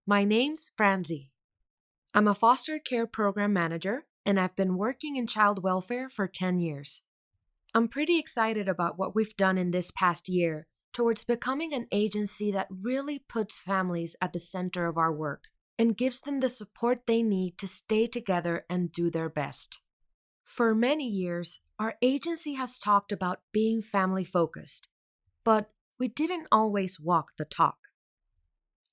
My name's Francie. I'm a foster care program manager, and I've been working in child welfare for 10 years. I'm pretty excited about what we've done in this past year towards becoming an agency that really puts families at the center of our work and gives them the support they need to stay together and do their best. For many years, our agency has talked about being family-focused, but we didn't always walk the talk.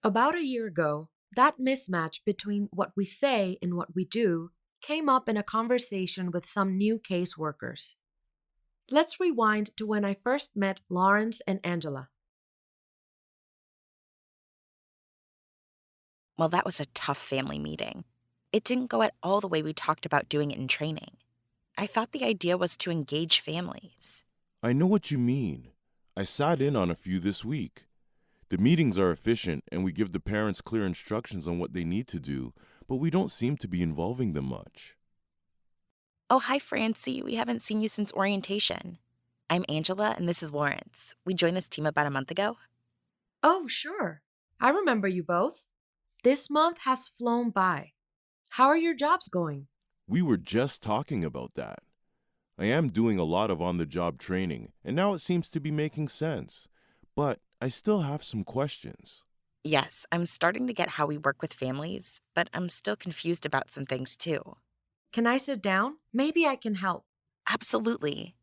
About a year ago, that mismatch between what we say and what we do came up in a conversation with some new caseworkers. Let's rewind to when I first met Lawrence and Angela. Well, that was a tough family meeting. It didn't go at all the way we talked about doing it in training. I thought the idea was to engage families. I know what you mean. I sat in on a few this week. The meetings are efficient and we give the parents clear instructions on what they need to do, but we don't seem to be involving them much. Oh, hi, Francie. We haven't seen you since orientation. I'm Angela, and this is Lawrence. We joined this team about a month ago. Oh, sure. I remember you both. This month has flown by. How are your jobs going? We were just talking about that. I am doing a lot of on-the-job training, and now it seems to be making sense. But I still have some questions. Yes, I'm starting to get how we work with families, but I'm still confused about some things too. Can I sit down? Maybe I can help. Absolutely.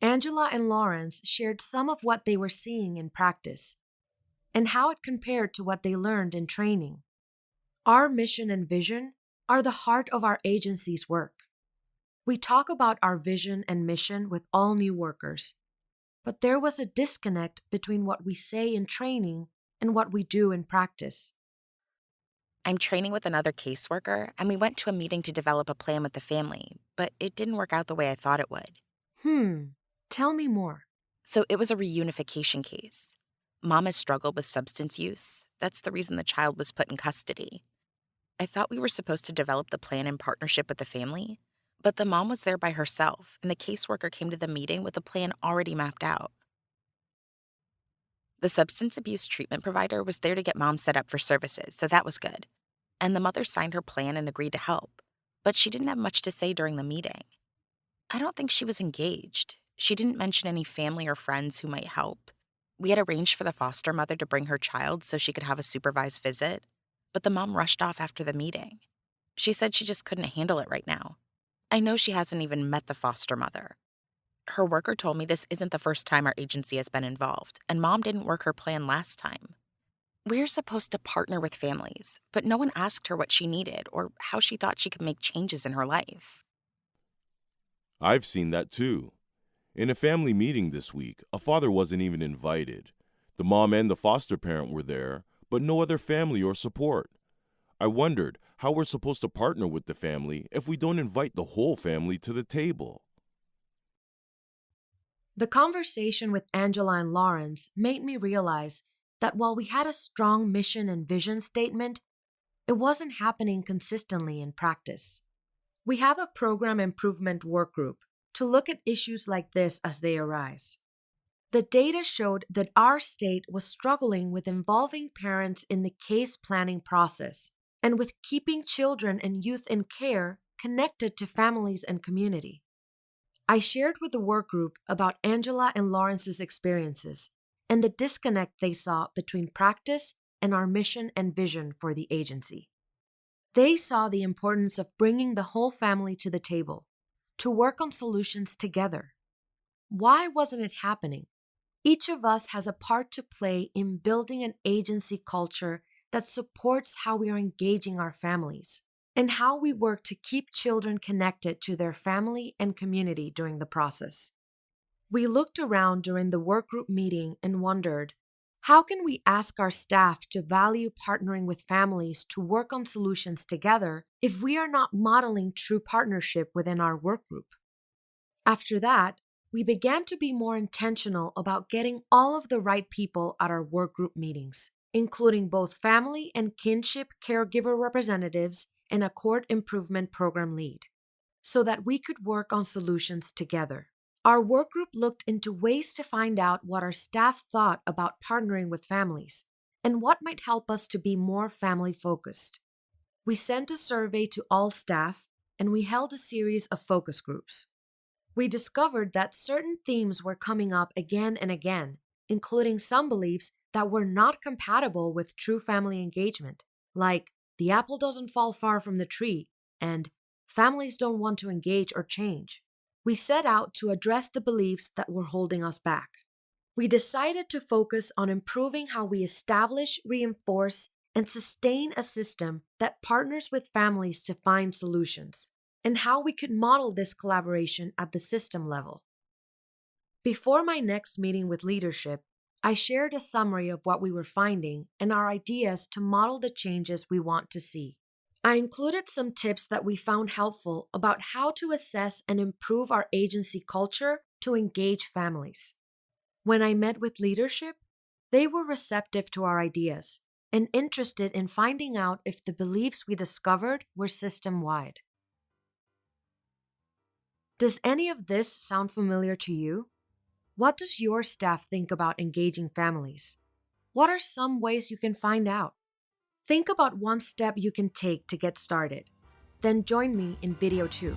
Angela and Lawrence shared some of what they were seeing in practice and how it compared to what they learned in training. Our mission and vision are the heart of our agency's work. We talk about our vision and mission with all new workers, but there was a disconnect between what we say in training and what we do in practice. I'm training with another caseworker, and we went to a meeting to develop a plan with the family, but it didn't work out the way I thought it would. Tell me more. So it was a reunification case. Mom has struggled with substance use. That's the reason the child was put in custody. I thought we were supposed to develop the plan in partnership with the family, but the mom was there by herself, and the caseworker came to the meeting with a plan already mapped out. The substance abuse treatment provider was there to get mom set up for services, so that was good. And the mother signed her plan and agreed to help, but she didn't have much to say during the meeting. I don't think she was engaged. She didn't mention any family or friends who might help. We had arranged for the foster mother to bring her child so she could have a supervised visit, but the mom rushed off after the meeting. She said she just couldn't handle it right now. I know she hasn't even met the foster mother. Her worker told me this isn't the first time our agency has been involved, and mom didn't work her plan last time. We're supposed to partner with families, but no one asked her what she needed or how she thought she could make changes in her life. I've seen that too. In a family meeting this week, a father wasn't even invited. The mom and the foster parent were there, but no other family or support. I wondered how we're supposed to partner with the family if we don't invite the whole family to the table. The conversation with Angela and Lawrence made me realize that while we had a strong mission and vision statement, it wasn't happening consistently in practice. We have a program improvement work group to look at issues like this as they arise. The data showed that our state was struggling with involving parents in the case planning process and with keeping children and youth in care connected to families and community. I shared with the work group about Angela and Lawrence's experiences and the disconnect they saw between practice and our mission and vision for the agency. They saw the importance of bringing the whole family to the table, to work on solutions together. Why wasn't it happening? Each of us has a part to play in building an agency culture that supports how we are engaging our families and how we work to keep children connected to their family and community during the process. We looked around during the work group meeting and wondered, how can we ask our staff to value partnering with families to work on solutions together if we are not modeling true partnership within our work group? After that, we began to be more intentional about getting all of the right people at our work group meetings, including both family and kinship caregiver representatives and a court improvement program lead, so that we could work on solutions together. Our work group looked into ways to find out what our staff thought about partnering with families and what might help us to be more family focused. We sent a survey to all staff, and we held a series of focus groups. We discovered that certain themes were coming up again and again, including some beliefs that were not compatible with true family engagement, like the apple doesn't fall far from the tree and families don't want to engage or change. We set out to address the beliefs that were holding us back. We decided to focus on improving how we establish, reinforce, and sustain a system that partners with families to find solutions, and how we could model this collaboration at the system level. Before my next meeting with leadership, I shared a summary of what we were finding and our ideas to model the changes we want to see. I included some tips that we found helpful about how to assess and improve our agency culture to engage families. When I met with leadership, they were receptive to our ideas and interested in finding out if the beliefs we discovered were system-wide. Does any of this sound familiar to you? What does your staff think about engaging families? What are some ways you can find out? Think about one step you can take to get started. Then join me in video 2.